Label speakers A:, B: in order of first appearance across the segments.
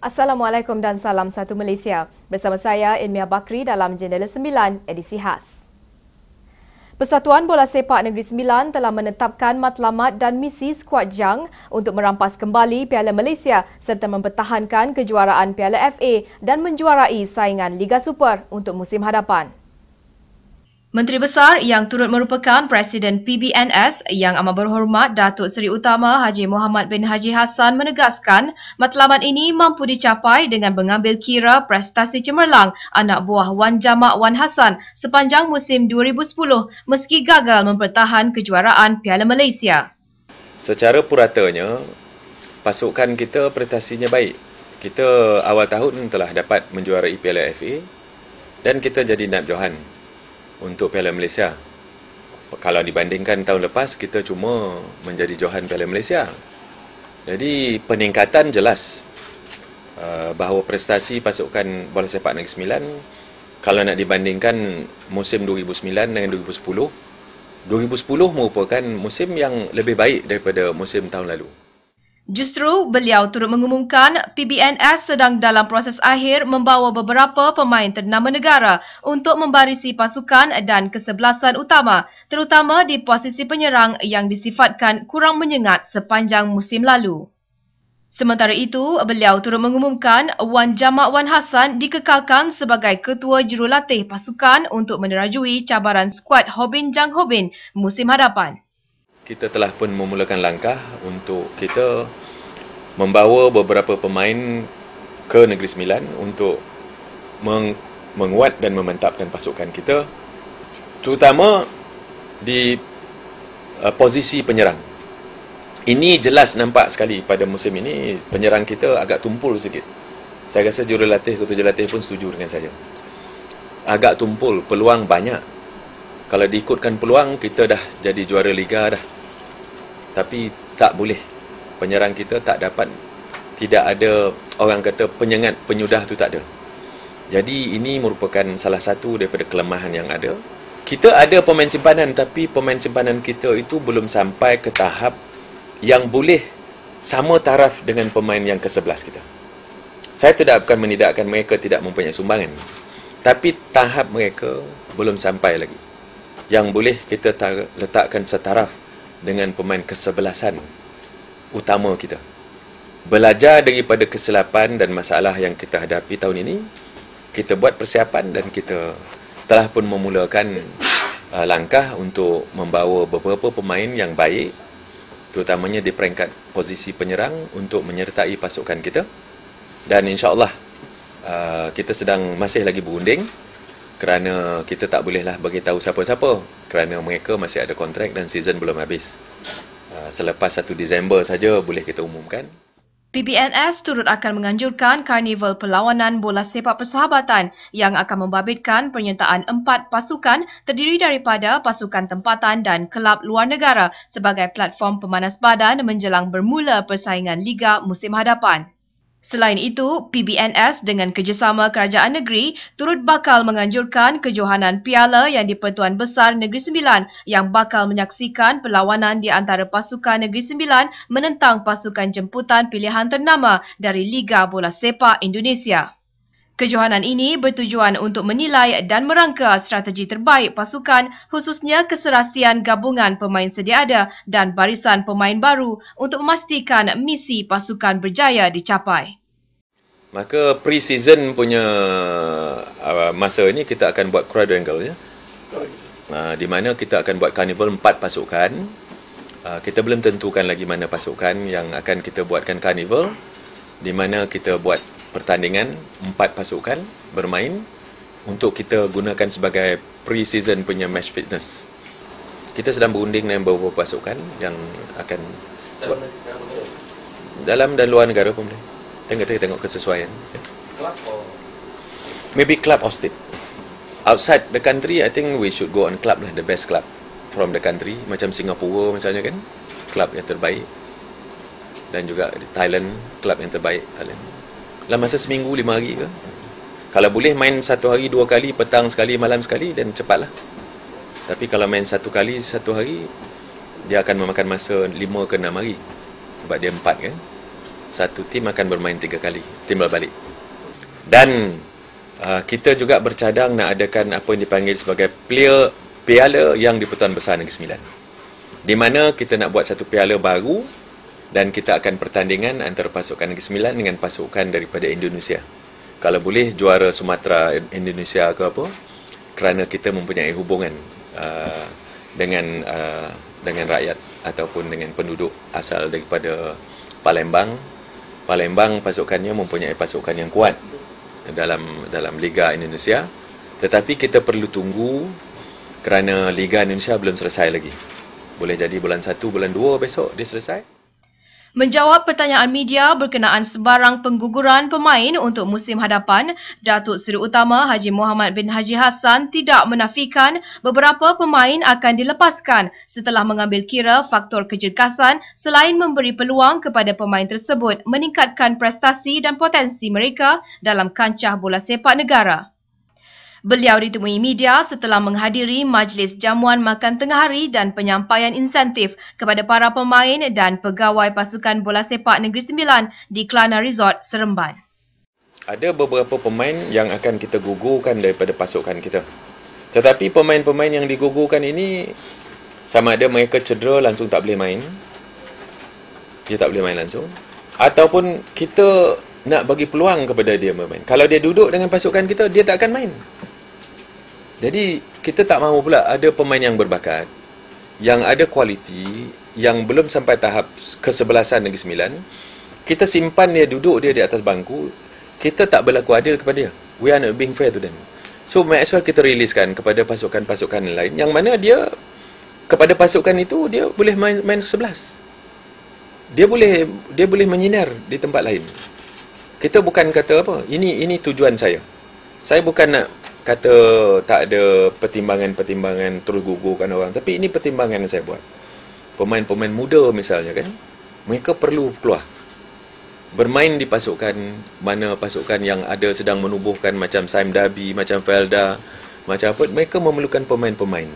A: Assalamualaikum dan salam satu Malaysia. Bersama saya Ilmiah Bakri dalam Jendela 9 edisi khas. Persatuan Bola Sepak Negeri Sembilan telah menetapkan matlamat dan misi skuad jang untuk merampas kembali Piala Malaysia serta mempertahankan kejuaraan Piala FA dan menjuarai saingan Liga Super untuk musim hadapan. Menteri Besar yang turut merupakan Presiden PBNS yang amat berhormat Datuk Seri Utama Haji Muhammad bin Haji Hassan menegaskan matlamat ini mampu dicapai dengan mengambil kira prestasi cemerlang anak buah Wan Jamak Wan Hassan sepanjang musim 2010 meski gagal mempertahan kejuaraan Piala Malaysia.
B: Secara puratanya, pasukan kita prestasinya baik. Kita awal tahun telah dapat menjuarai Piala FA dan kita jadi naib johan untuk Piala Malaysia. Kalau dibandingkan tahun lepas, kita cuma menjadi johan Piala Malaysia. Jadi peningkatan jelas bahawa prestasi pasukan bola sepak Negeri Sembilan, kalau nak dibandingkan musim 2009 dengan 2010, 2010 merupakan musim yang lebih baik daripada musim tahun lalu.
A: Justru, beliau turut mengumumkan PBNS sedang dalam proses akhir membawa beberapa pemain ternama negara untuk membarisi pasukan dan kesebelasan utama, terutama di posisi penyerang yang disifatkan kurang menyengat sepanjang musim lalu. Sementara itu, beliau turut mengumumkan Wan Jamak Wan Hassan dikekalkan sebagai ketua jurulatih pasukan untuk menerajui cabaran skuad Hobin Jang Hobin musim hadapan.
B: Kita telah pun memulakan langkah untuk kita membawa beberapa pemain ke Negeri Sembilan untuk menguat dan memantapkan pasukan kita, terutama di posisi penyerang. Ini jelas nampak sekali pada musim ini, penyerang kita agak tumpul sikit. Saya rasa jurulatih, ketua jurulatih pun setuju dengan saya. Agak tumpul, peluang banyak. Kalau diikutkan peluang, kita dah jadi juara liga dah. Tapi tak boleh. Penyerang kita tak dapat, tidak ada orang kata penyengat, penyudah tu tak ada. Jadi ini merupakan salah satu daripada kelemahan yang ada. Kita ada pemain simpanan, tapi pemain simpanan kita itu belum sampai ke tahap yang boleh sama taraf dengan pemain yang ke-11 kita. Saya tidak akan menidakkan mereka tidak mempunyai sumbangan, tapi tahap mereka belum sampai lagi yang boleh kita letakkan setaraf dengan pemain kesebelasan utama kita. Belajar daripada kesilapan dan masalah yang kita hadapi tahun ini, kita buat persiapan dan kita telah pun memulakan langkah untuk membawa beberapa pemain yang baik, terutamanya di peringkat posisi penyerang untuk menyertai pasukan kita. Dan insya-Allah kita sedang masih lagi berunding kerana kita tak bolehlah bagi tahu siapa-siapa kerana mereka masih ada kontrak dan season belum habis. Selepas 1 Disember saja boleh kita umumkan.
A: PBNS turut akan menganjurkan karnival perlawanan bola sepak persahabatan yang akan membabitkan penyertaan 4 pasukan terdiri daripada pasukan tempatan dan kelab luar negara sebagai platform pemanas badan menjelang bermula persaingan liga musim hadapan. Selain itu, PBNS dengan kerjasama kerajaan negeri turut bakal menganjurkan kejohanan piala yang di-Pertuan Besar Negeri Sembilan yang bakal menyaksikan perlawanan di antara pasukan Negeri Sembilan menentang pasukan jemputan pilihan ternama dari Liga Bola Sepak Indonesia. Kejohanan ini bertujuan untuk menilai dan merangka strategi terbaik pasukan, khususnya keserasian gabungan pemain sedia ada dan barisan pemain baru untuk memastikan misi pasukan berjaya dicapai.
B: Maka pre-season punya masa ini kita akan buat quadrangle, ya. Di mana kita akan buat carnival 4 pasukan. Kita belum tentukan lagi mana pasukan yang akan kita buatkan carnival, di mana kita buat pertandingan 4 pasukan bermain untuk kita gunakan sebagai pre-season punya match fitness. Kita sedang berunding dengan beberapa pasukan yang akan buat dalam dan luar negara pun boleh. Kita tengok kesesuaian. Maybe club or state. Outside the country, I think we should go on club lah, the best club from the country. Macam Singapura misalnya kan, club yang terbaik. Dan juga di Thailand, club yang terbaik Thailand. Dalam masa seminggu 5 hari ke. Kalau boleh main 1 hari 2 kali, petang sekali, malam sekali, dan cepatlah. Tapi kalau main 1 kali 1 hari, dia akan memakan masa 5 ke 6 hari. Sebab dia 4 kan. satu tim akan bermain 3 kali, timbal balik. Dan kita juga bercadang nak adakan apa yang dipanggil sebagai piala yang di-Pertuan Besar Negeri Sembilan, di mana kita nak buat satu piala baru dan kita akan pertandingan antara pasukan Negeri Sembilan dengan pasukan daripada Indonesia. Kalau boleh juara Sumatera Indonesia ke apa, kerana kita mempunyai hubungan dengan rakyat ataupun dengan penduduk asal daripada Palembang. Palembang pasukannya mempunyai pasukan yang kuat dalam Liga Indonesia, tetapi kita perlu tunggu kerana Liga Indonesia belum selesai lagi. Boleh jadi bulan 1, bulan 2 besok dia selesai.
A: Menjawab pertanyaan media berkenaan sebarang pengguguran pemain untuk musim hadapan, Datuk Seri Utama Haji Mohamad bin Haji Hassan tidak menafikan beberapa pemain akan dilepaskan setelah mengambil kira faktor kecergasan selain memberi peluang kepada pemain tersebut meningkatkan prestasi dan potensi mereka dalam kancah bola sepak negara. Beliau ditemui media setelah menghadiri majlis jamuan makan tengah hari dan penyampaian insentif kepada para pemain dan pegawai pasukan bola sepak Negeri Sembilan di Kelana Resort, Seremban.
B: Ada beberapa pemain yang akan kita gugurkan daripada pasukan kita. Tetapi pemain-pemain yang digugurkan ini, sama ada mereka cedera langsung tak boleh main, dia tak boleh main langsung, ataupun kita nak bagi peluang kepada dia bermain. Kalau dia duduk dengan pasukan kita, dia tak akan main. Jadi kita tak mahu pula ada pemain yang berbakat, yang ada kualiti, yang belum sampai tahap kesebelasan Negeri Sembilan, kita simpan dia, duduk dia di atas bangku, kita tak berlaku adil kepada dia. We are not being fair to them. So might as well kita riliskan kepada pasukan-pasukan lain, yang mana dia, kepada pasukan itu, dia boleh main ke-11. Dia boleh menyinar di tempat lain. Kita bukan kata apa, ini tujuan saya. Saya bukan nak kata tak ada pertimbangan-pertimbangan terus gugurkan orang, tapi ini pertimbangan yang saya buat. Pemain-pemain muda misalnya kan, mereka perlu keluar bermain di pasukan mana, pasukan yang ada sedang menubuhkan macam Saim Dabi, macam Felda, macam apa, mereka memerlukan pemain-pemain.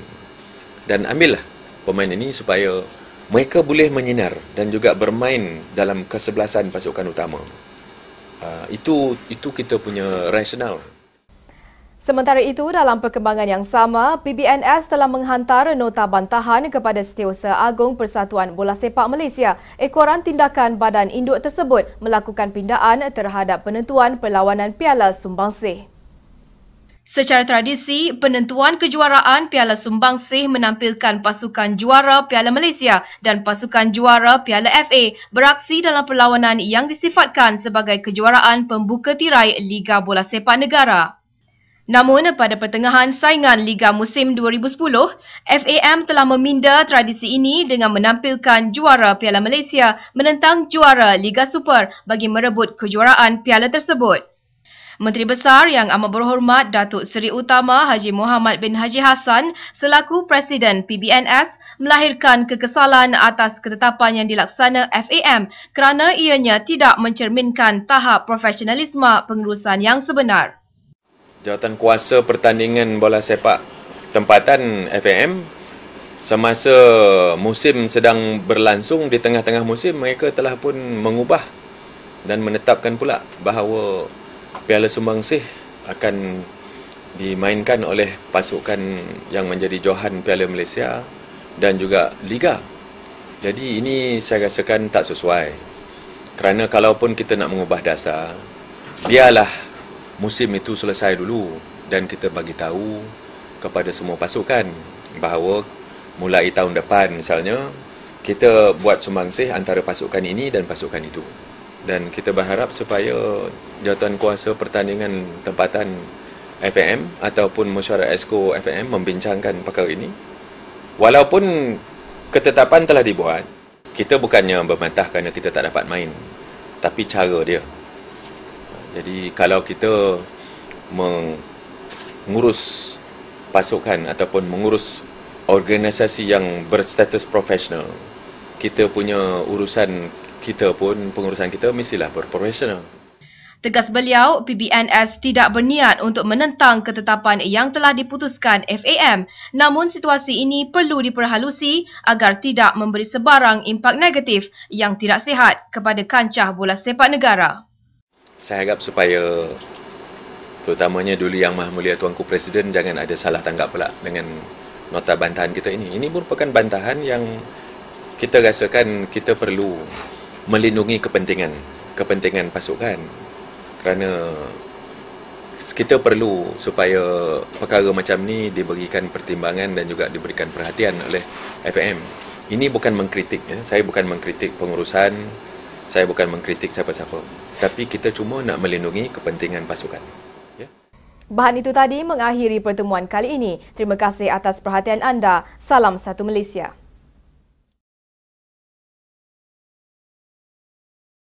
B: Dan ambillah pemain ini supaya mereka boleh menyinar dan juga bermain dalam kesebelasan pasukan utama. Itu kita punya rasional.
A: Sementara itu, dalam perkembangan yang sama, PBNS telah menghantar nota bantahan kepada Setiausaha Agung Persatuan Bola Sepak Malaysia ekoran tindakan badan induk tersebut melakukan pindaan terhadap penentuan perlawanan Piala Sumbangsih. Secara tradisi, penentuan kejuaraan Piala Sumbangsih menampilkan pasukan juara Piala Malaysia dan pasukan juara Piala FA beraksi dalam perlawanan yang disifatkan sebagai kejuaraan pembuka tirai Liga Bola Sepak Negara. Namun, pada pertengahan saingan Liga musim 2010, FAM telah meminda tradisi ini dengan menampilkan juara Piala Malaysia menentang juara Liga Super bagi merebut kejuaraan piala tersebut. Menteri Besar Yang Amat Berhormat Datuk Seri Utama Haji Mohamad bin Haji Hassan selaku Presiden PBNS melahirkan kekesalan atas ketetapan yang dilaksana FAM kerana ianya tidak mencerminkan tahap profesionalisme pengurusan yang sebenar.
B: Jawatan kuasa pertandingan bola sepak tempatan FAM semasa musim sedang berlangsung, di tengah-tengah musim mereka telah pun mengubah dan menetapkan pula bahawa Piala Sumbangsih akan dimainkan oleh pasukan yang menjadi johan Piala Malaysia dan juga Liga. Jadi ini saya rasakan tak sesuai. Kerana kalaupun kita nak mengubah dasar, biarlah musim itu selesai dulu dan kita bagi tahu kepada semua pasukan bahawa mulai tahun depan misalnya kita buat sumbangsih antara pasukan ini dan pasukan itu. Dan kita berharap supaya jawatan kuasa pertandingan tempatan FAM ataupun mesyuarat Exco FAM membincangkan perkara ini. Walaupun ketetapan telah dibuat, kita bukannya membantah kerana kita tak dapat main, tapi cara dia. Jadi kalau kita mengurus pasukan ataupun mengurus organisasi yang berstatus profesional, kita punya urusan kita pun, pengurusan kita mestilah berprofesional.
A: Tegas beliau, PBNS tidak berniat untuk menentang ketetapan yang telah diputuskan FAM. Namun situasi ini perlu diperhalusi agar tidak memberi sebarang impak negatif yang tidak sihat kepada kancah bola sepak negara.
B: Saya harap supaya terutamanya dulu Yang Maha Mulia Tuanku Presiden jangan ada salah tanggap pula dengan nota bantahan kita ini. Ini merupakan bantahan yang kita rasakan kita perlu melindungi kepentingan pasukan. Kerana kita perlu supaya perkara macam ni diberikan pertimbangan dan juga diberikan perhatian oleh FAM. Ini bukan mengkritik, ya. Saya bukan mengkritik pengurusan, saya bukan mengkritik siapa-siapa. Tapi kita cuma nak melindungi kepentingan pasukan. Ya.
A: Bahan itu tadi mengakhiri pertemuan kali ini. Terima kasih atas perhatian anda. Salam satu Malaysia.